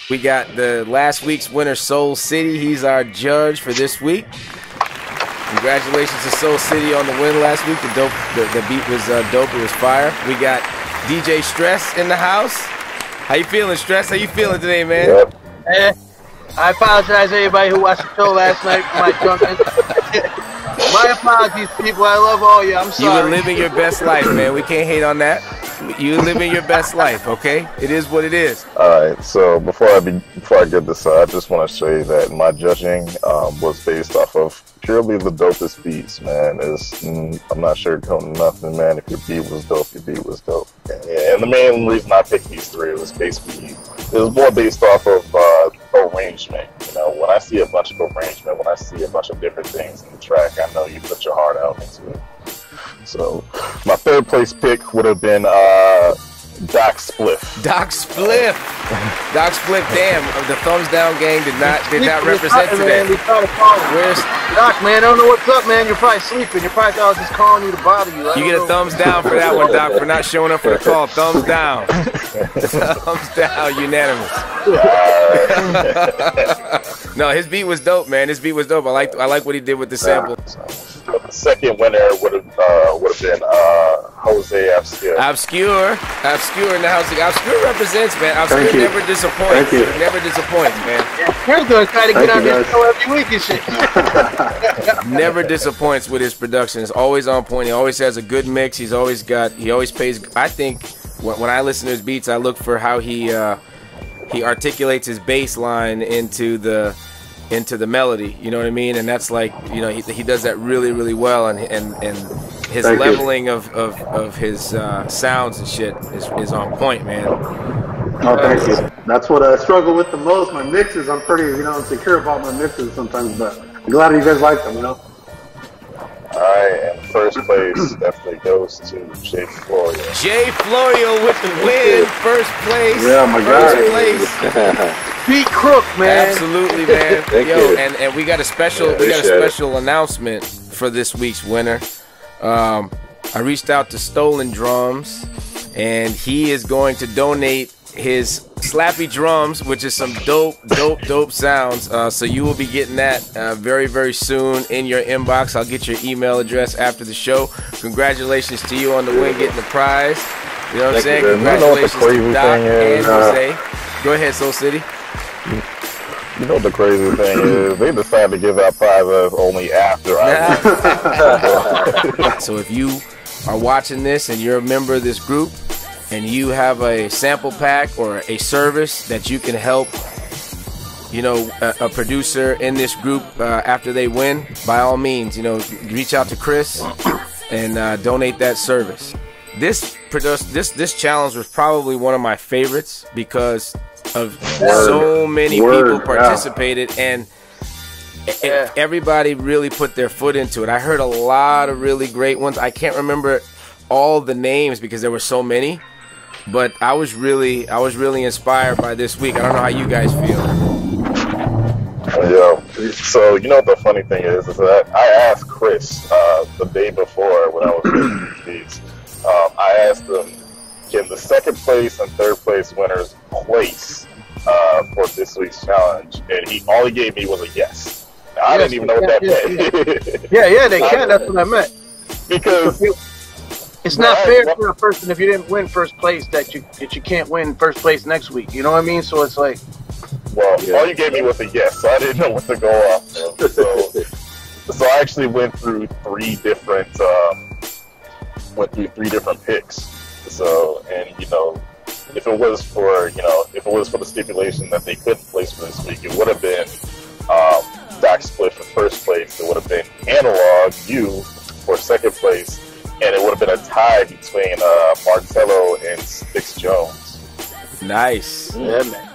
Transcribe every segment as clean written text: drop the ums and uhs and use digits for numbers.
We got the last week's winner, S3OUL City. He's our judge for this week. Congratulations to S3OUL City on the win last week. The beat was dope. It was fire. We got DJ Stress in the house. How you feeling, Stress? How you feeling today, man? Yep. I apologize to everybody who watched the show last night for my drunkenness. My apologies, people. I love all you. I'm sorry. You were living your best life, man. We can't hate on that. You're living your best life, okay? It is what it is. All right. So before I get this, I just want to say that my judging was based off of purely the dopest beats, man. I'm not sugarcoating nothing, man. If your beat was dope, your beat was dope. And the main reason I picked these three was basically it was more based off of arrangement. You know, when I see a bunch of arrangement, when I see a bunch of different things in the track, I know you put your heart out into it. So my third place pick would have been DOC SPLIPH. DOC SPLIPH. DOC SPLIPH. Damn, the thumbs down gang did not represent today. Where's Doc, man? I don't know what's up, man. You're probably sleeping. You're probably thought I was just calling you to bother you. You get a thumbs down for that one, Doc, for not showing up for the call. Thumbs down. Thumbs down, unanimous. No, his beat was dope, man. His beat was dope. I like what he did with the sample. The second winner would have been Jose AWBSKURE. AWBSKURE in the house. AWBSKURE represents, man. AWBSKURE never disappoints. Never disappoints, man. We're gonna try to get on this show every week and shit. Never disappoints with his production. It's always on point. He always has a good mix. He always pays. I think when I listen to his beats, I look for how he articulates his bass line into the melody, you know what I mean? And that's like, you know, he does that really, really well, and his leveling of his sounds and shit is on point, man. Oh, thank you. That's what I struggle with the most. My mixes, I'm pretty, insecure about my mixes sometimes, but I'm glad you guys like them, Alright, and first place definitely goes to Jay Florio. Jay Florio with the win, first place. Yeah, my God. First place. BEAT CROOK, man. Absolutely, man. Yo, and we got a special announcement for this week's winner. I reached out to Stolen Drums, and he is going to donate his slappy drums, which is some dope sounds. So you will be getting that very, very soon in your inbox. I'll get your email address after the show. Congratulations to you on the win, getting the prize. You know what I'm saying? Congratulations to Doc and Jose. Go ahead, S3OUL City. You know what the crazy thing is? They decided to give out prizes only after I So if you are watching this and you're a member of this group, and you have a sample pack or a service that you can help, a producer in this group after they win, by all means, reach out to Chris and donate that service. This challenge was probably one of my favorites because of so many people participated, and everybody really put their foot into it. I heard a lot of really great ones. I can't remember all the names because there were so many. But I was really inspired by this week. I don't know how you guys feel. Yeah. So you know what the funny thing is that I asked Chris the day before when I was making these beats. I asked him, can the second place and third place winners place for this week's challenge? And all he gave me was a yes. Now, I didn't even know what that meant. Yeah, they can. That's what I meant. Because it's not fair for a person if you didn't win first place that you can't win first place next week. You know what I mean? So it's like, well, all you gave me was a yes, so I didn't know what to go off of. So I actually went through three different picks. So, and if it was for the stipulation that they couldn't place for this week, it would have been DOC SPLIPH for first place. It would have been Analog U for second place. And it would have been a tie between Martello and Sticks Jones. Nice. Yeah, man.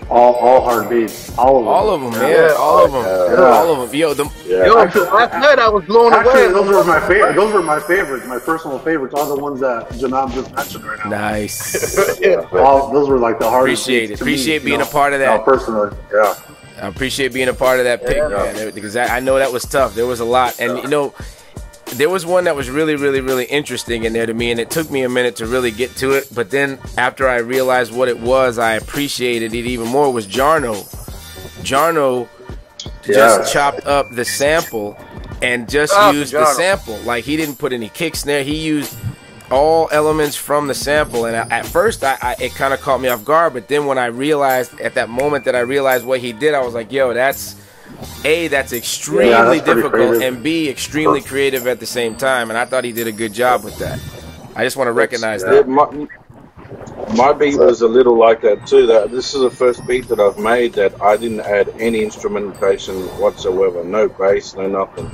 All hard beats. All of them, man. Yeah, all of them. All of them. Last night I was blown away. Those were my favorite. Those were my favorites. My personal favorites. All the ones that Janab just mentioned right now. Nice. Those were like the hardest. Appreciate being a part of that. Personally, yeah. I appreciate being a part of that pick, man, because I know that was tough. There was a lot, and there was one that was really, really, really interesting in there to me, and it took me a minute to really get to it. But then after I realized what it was, I appreciated it even more. It was Jarno. Jarno just chopped up the sample and just used the sample. Like, he didn't put any kick snare. He used all elements from the sample. And at first, it kind of caught me off guard. But then when I realized, at that moment that I realized what he did, I was like, yo, that's extremely difficult, and B, extremely creative at the same time. And I thought he did a good job with that. I just want to recognize that. My beat was a little like that too. This is the first beat that I've made that I didn't add any instrumentation whatsoever. No bass, no nothing.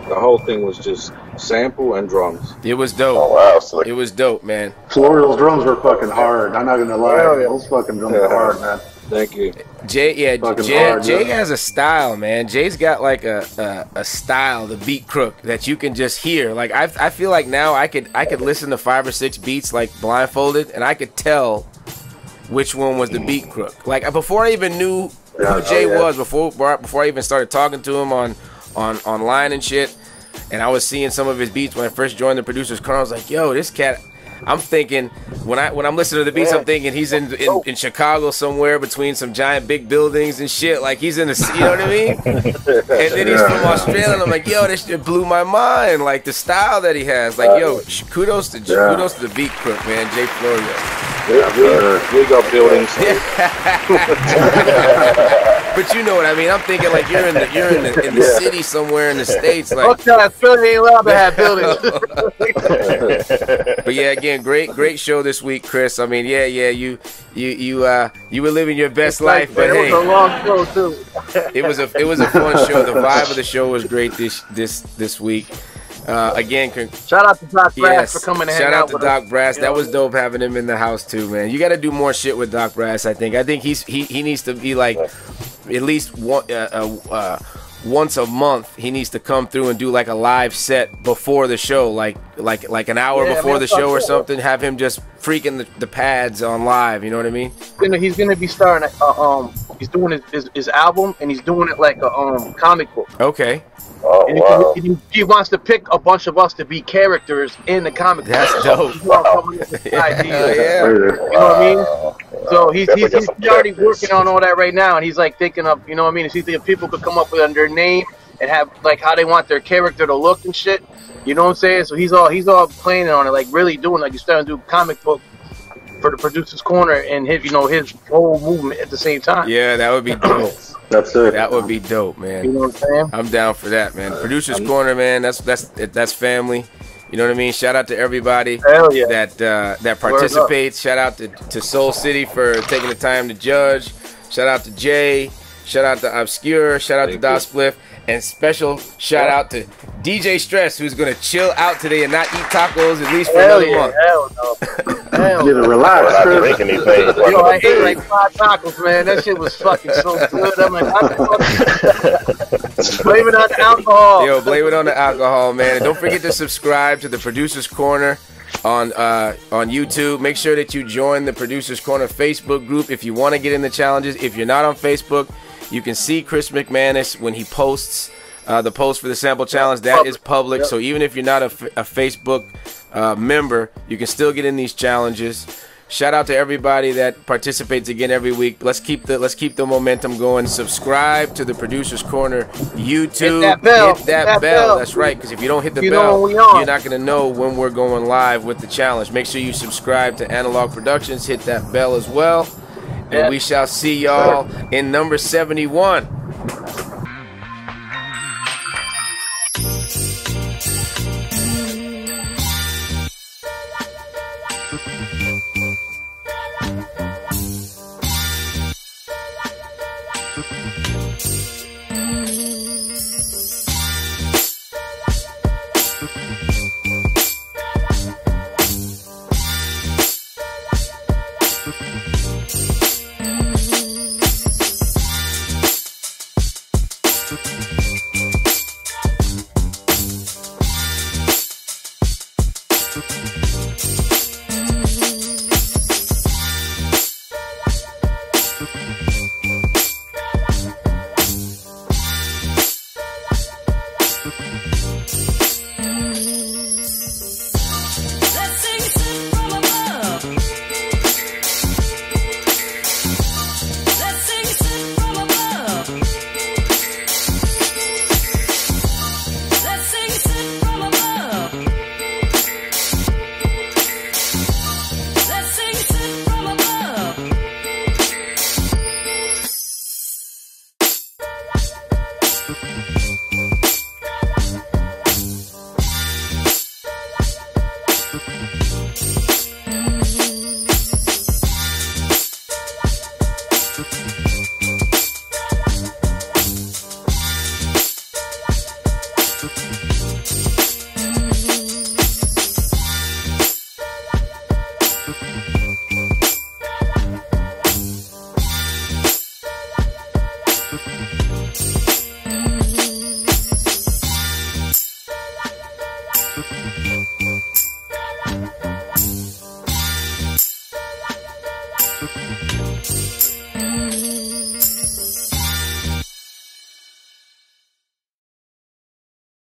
The whole thing was just sample and drums. It was dope. Oh, wow. It was dope, man. Florial's drums were fucking hard. I'm not gonna lie. Those fucking drums are hard, man. Thank you. Jay has a style, man. Jay's got like a style, the BEAT CROOK, that you can just hear. Like, I feel like now I could listen to 5 or 6 beats like blindfolded, and I could tell which one was the BEAT CROOK. Like, before I even knew who Jay was, before I even started talking to him on online and shit, and I was seeing some of his beats when I first joined the Producers Corner, I was like, yo, this cat. I'm thinking, when I'm listening to the beats, I'm thinking he's in Chicago somewhere between some giant big buildings and shit. Like, he's in the, you know what I mean? And then he's from Australia, and I'm like, yo, this shit blew my mind. Like, the style that he has. Like, yo, kudos to the BEAT CROOK, man, Jay Florio. We got buildings. But you know what I mean. I'm thinking like you're in the city somewhere in the States. Like, okay, Philly ain't allowed to have buildings. But yeah, again, great show this week, Chris. I mean, you were living your best life, but hey, it was a long show too. it was a fun show. The vibe of the show was great this week. Again, shout out to Doc Brass for coming and hanging out with us. Shout out to Doc Brass. That was dope having him in the house too, man. You got to do more shit with Doc Brass. I think he needs to be like at least once a month. He needs to come through and do like a live set before the show, like an hour before the show or something. Have him just freaking the pads on live. You know what I mean? He's gonna be starting. He's doing his album, and he's doing it like a comic book. Okay. Oh, and wow. he wants to pick a bunch of us to be characters in the comic book. That's dope. You know what I mean? So he's already working on all that right now, and he's like thinking of, you know what I mean? He's thinking if people could come up with their name and have like how they want their character to look and shit. You know what I'm saying? So he's all planning on it, like really doing, like he's starting to do comic book for the Producers Corner and his whole movement at the same time. Yeah, that would be dope. That's it. That would be dope, man. You know what I'm saying? I'm down for that, man. Producers Corner, man. That's family. You know what I mean? Shout out to everybody that participates. Shout out to S3OUL City for taking the time to judge. Shout out to Jay. Shout out to AWBSKURE. Shout out to DOC SPLIPH. And special shout out to DJ Stress, who's gonna chill out today and not eat tacos at least for another month. Hell no. Need to relax. Not drink anything. Yo, I ate like 5 tacos, man. That shit was fucking so good. I'm like, blame it on the alcohol. Yo, blame it on the alcohol, man. And don't forget to subscribe to the Producers Corner on YouTube. Make sure that you join the Producers Corner Facebook group if you want to get in the challenges. If you're not on Facebook, you can see Chris McManus when he posts the post for the sample challenge. That is public. So even if you're not a Facebook member, you can still get in these challenges. Shout out to everybody that participates again every week. Let's keep the momentum going. Subscribe to the Producers Corner YouTube. Hit that bell. That's right, because if you don't hit the bell, you're not going to know when we're going live with the challenge. Make sure you subscribe to Analog Productions. Hit that bell as well. And we shall see y'all in number 71.